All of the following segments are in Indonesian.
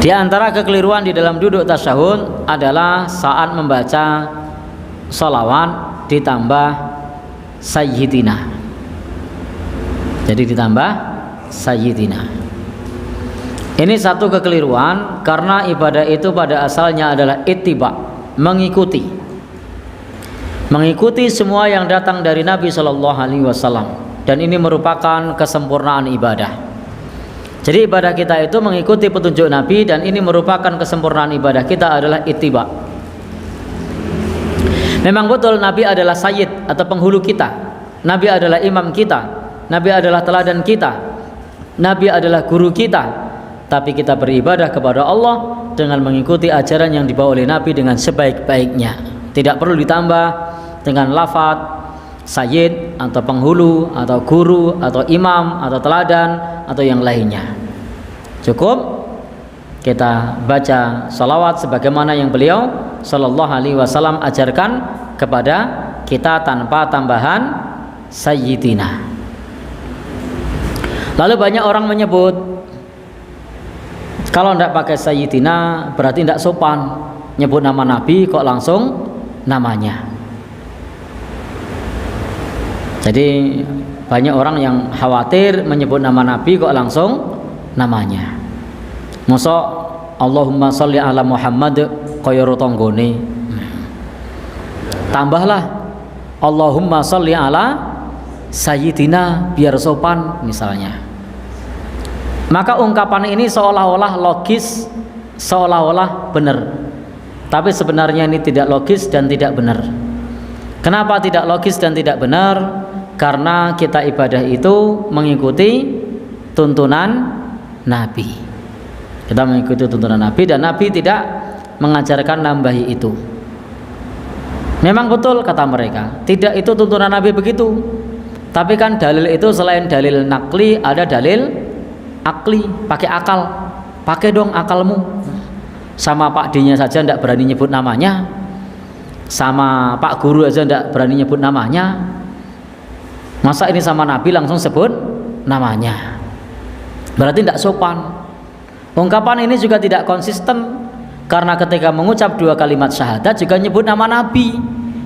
Di antara kekeliruan di dalam duduk tasyahud adalah saat membaca sholawat ditambah sayyidina. Jadi ditambah sayyidina. Ini satu kekeliruan karena ibadah itu pada asalnya adalah ittiba, mengikuti semua yang datang dari Nabi Shallallahu Alaihi Wasallam, dan ini merupakan kesempurnaan ibadah. Jadi ibadah kita itu mengikuti petunjuk Nabi, dan ini merupakan kesempurnaan ibadah kita adalah ittiba. Memang betul Nabi adalah sayyid atau penghulu kita, Nabi adalah imam kita, Nabi adalah teladan kita, Nabi adalah guru kita. Tapi kita beribadah kepada Allah dengan mengikuti ajaran yang dibawa oleh Nabi dengan sebaik-baiknya. Tidak perlu ditambah dengan lafaz sayyid atau penghulu atau guru atau imam atau teladan atau yang lainnya. Cukup kita baca salawat sebagaimana yang beliau Sallallahu Alaihi Wasallam ajarkan kepada kita tanpa tambahan sayyidina. Lalu banyak orang menyebut kalau tidak pakai sayyidina berarti tidak sopan, nyebut nama Nabi kok langsung namanya. Jadi banyak orang yang khawatir menyebut nama Nabi kok langsung namanya. Masa Allahumma sholli ala Muhammad kaya rotonggone. Tambahlah Allahumma sholli ala sayyidina biar sopan misalnya. Maka ungkapan ini seolah-olah logis, seolah-olah benar. Tapi sebenarnya ini tidak logis dan tidak benar. Kenapa tidak logis dan tidak benar? Karena kita ibadah itu mengikuti tuntunan Nabi. Kita mengikuti tuntunan Nabi, dan Nabi tidak mengajarkan nambahi itu. Memang betul kata mereka, tidak itu tuntunan Nabi begitu. Tapi kan dalil itu selain dalil nakli ada dalil akli, pakai akal. Pakai dong akalmu. Sama Pak D-nya saja tidak berani nyebut namanya, sama Pak Guru aja tidak berani nyebut namanya, masa ini sama Nabi langsung sebut namanya? Berarti tidak sopan. Ungkapan ini juga tidak konsisten, karena ketika mengucap dua kalimat syahadat juga nyebut nama Nabi,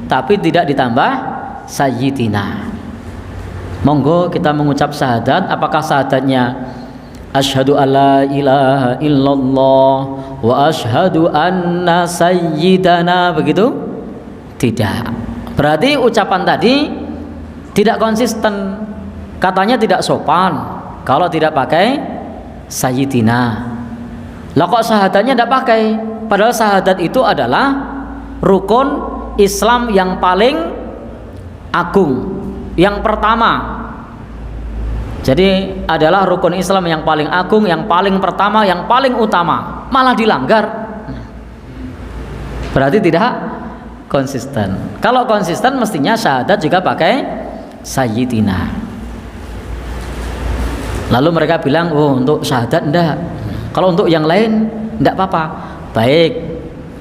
tapi tidak ditambah sayyidina. Monggo kita mengucap syahadat, apakah syahadatnya asyhadu alla ilaha illallah wa asyhadu anna sayyidana begitu? Tidak. Berarti ucapan tadi tidak konsisten. Katanya tidak sopan kalau tidak pakai sayyidina. Lah kok syahadatnya tidak pakai? Padahal syahadat itu adalah rukun Islam yang paling agung, yang pertama. Jadi adalah rukun Islam yang paling agung, yang paling pertama, yang paling utama, malah dilanggar. Berarti tidak konsisten. Kalau konsisten mestinya syahadat juga pakai sayyidina. Lalu mereka bilang, oh untuk syahadat enggak, kalau untuk yang lain enggak apa-apa. Baik,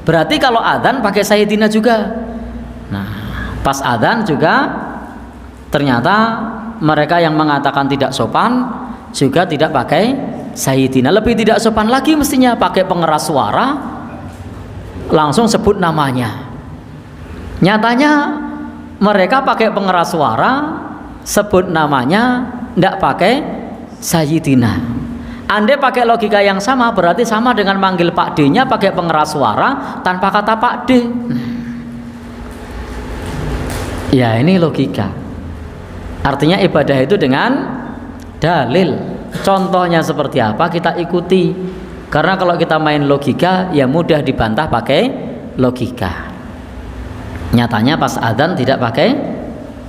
berarti kalau adzan pakai sayyidina juga. Nah, pas adzan juga ternyata mereka yang mengatakan tidak sopan juga tidak pakai sayyidina. Lebih tidak sopan lagi mestinya pakai pengeras suara, langsung sebut namanya. Nyatanya mereka pakai pengeras suara, sebut namanya, tidak pakai sayyidina. Andai pakai logika yang sama, berarti sama dengan manggil Pak D-nya pakai pengeras suara tanpa kata Pak D. Ya ini logika. Artinya ibadah itu dengan dalil. Contohnya seperti apa kita ikuti. Karena kalau kita main logika ya mudah dibantah pakai logika. Nyatanya pas adzan tidak pakai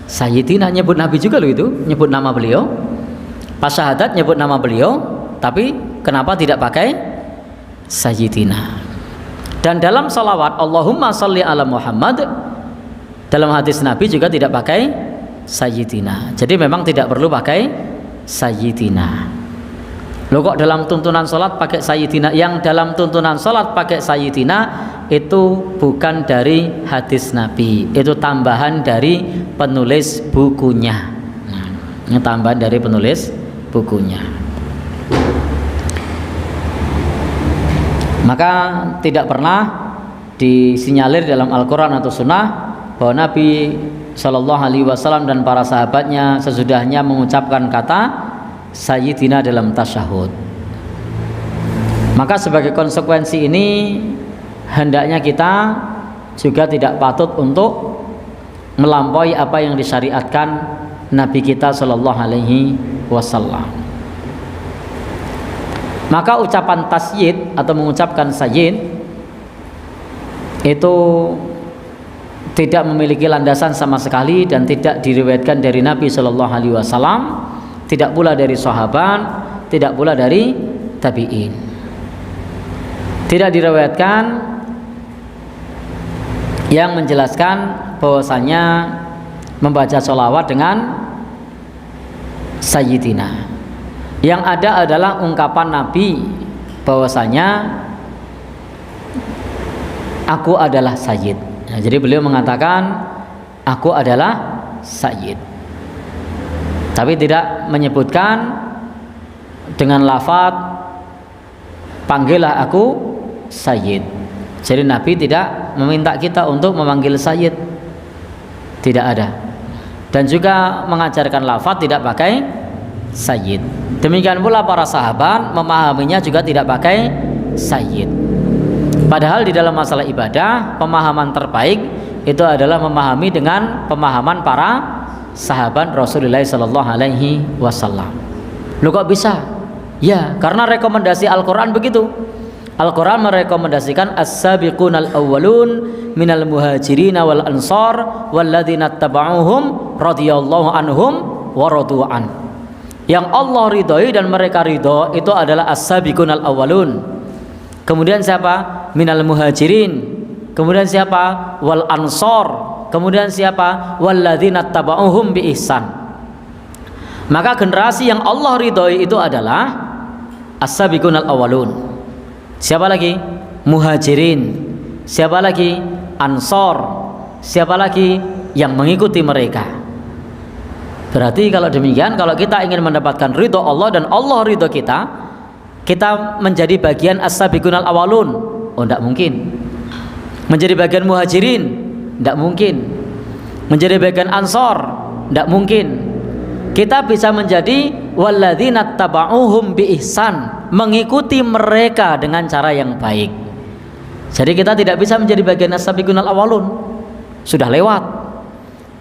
sayyidina, nyebut Nabi juga loh itu, nyebut nama beliau. Pas syahadat nyebut nama beliau, tapi kenapa tidak pakai sayyidina? Dan dalam salawat Allahumma sholli ala Muhammad, dalam hadis Nabi juga tidak pakai sayyidina. Jadi memang tidak perlu pakai sayyidina. Loh kok dalam tuntunan sholat pakai sayyidina? Yang dalam tuntunan sholat pakai sayyidina itu bukan dari hadis Nabi, itu tambahan dari penulis bukunya. Nah, ini tambahan dari penulis bukunya. Maka tidak pernah disinyalir dalam Al-Quran atau Sunnah bahwa Nabi Shallallahu Alaihi Wasallam dan para sahabatnya sesudahnya mengucapkan kata Sayyidina dalam tasyahud. Maka sebagai konsekuensi ini hendaknya kita juga tidak patut untuk melampaui apa yang disyariatkan Nabi kita Shallallahu Alaihi Wasallam. Maka ucapan tasyid atau mengucapkan sayyid itu tidak memiliki landasan sama sekali dan tidak diriwayatkan dari Nabi Shallallahu Alaihi Wasallam, tidak pula dari sahabat, tidak pula dari tabi'in. Tidak diriwayatkan yang menjelaskan bahwasanya membaca sholawat dengan Sayyidina. Yang ada adalah ungkapan Nabi bahwasanya aku adalah Sayyid. Nah, jadi beliau mengatakan aku adalah Sayyid, tapi tidak menyebutkan dengan lafaz panggillah aku Sayyid. Jadi Nabi tidak meminta kita untuk memanggil Sayyid, tidak ada. Dan juga mengajarkan lafaz tidak pakai Sayyid. Demikian pula para sahabat memahaminya juga tidak pakai Sayyid. Padahal di dalam masalah ibadah, pemahaman terbaik itu adalah memahami dengan pemahaman para sahabat Rasulullah Sallallahu Alaihi Wasallam. Lu kok bisa? Ya, karena rekomendasi Al-Quran begitu. Al-Quran merekomendasikan as-sabiqunal awwalun minal muhajirin wal ansar walladzina tabauhum radhiyallahu anhum wa radu an. Yang Allah ridhoi dan mereka ridho itu adalah as-sabiqunal awwalun. Kemudian siapa? Minal muhajirin. Kemudian siapa? Wal ansor. Kemudian siapa? Walladzina tabauhum bi ihsan. Maka generasi yang Allah ridhoi itu adalah as-sabiqunal awwalun. Siapa lagi? Muhajirin. Siapa lagi? Ansor. Siapa lagi? Yang mengikuti mereka. Berarti kalau demikian, kalau kita ingin mendapatkan ridho Allah dan Allah ridho kita, kita menjadi bagian as-sabiqunal awalun. Oh, tidak mungkin. Menjadi bagian muhajirin, tidak mungkin. Menjadi bagian ansor, tidak mungkin. Kita bisa menjadi walladzina tabauhum bi ihsan, mengikuti mereka dengan cara yang baik. Jadi kita tidak bisa menjadi bagian as-sabiqunal awalun, sudah lewat.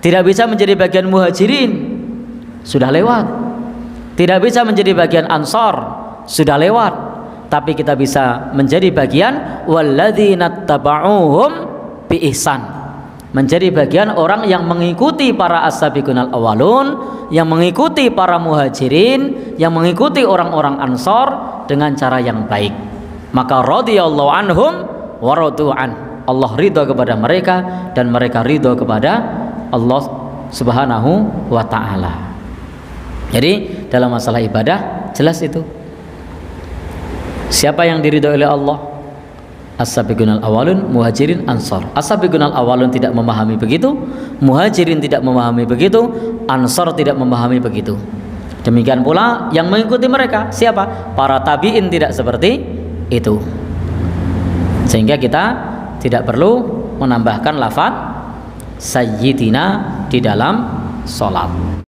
Tidak bisa menjadi bagian muhajirin, sudah lewat. Tidak bisa menjadi bagian ansor, sudah lewat. Tapi kita bisa menjadi bagian walladzina tabauhum bi ihsan, menjadi bagian orang yang mengikuti para as-sabiqunal awalun, yang mengikuti para muhajirin, yang mengikuti orang-orang ansor dengan cara yang baik. Maka radhiyallahu anhum wa radu an. Allah ridha kepada mereka dan mereka ridha kepada Allah Subhanahu wa taala. Jadi dalam masalah ibadah jelas itu. Siapa yang diridhoi oleh Allah? As-sabiqunal awalun, muhajirin, ansor. As-sabiqunal awalun tidak memahami begitu, muhajirin tidak memahami begitu, ansor tidak memahami begitu. Demikian pula yang mengikuti mereka, siapa? Para tabi'in tidak seperti itu. Sehingga kita tidak perlu menambahkan lafaz sayyidina di dalam sholat.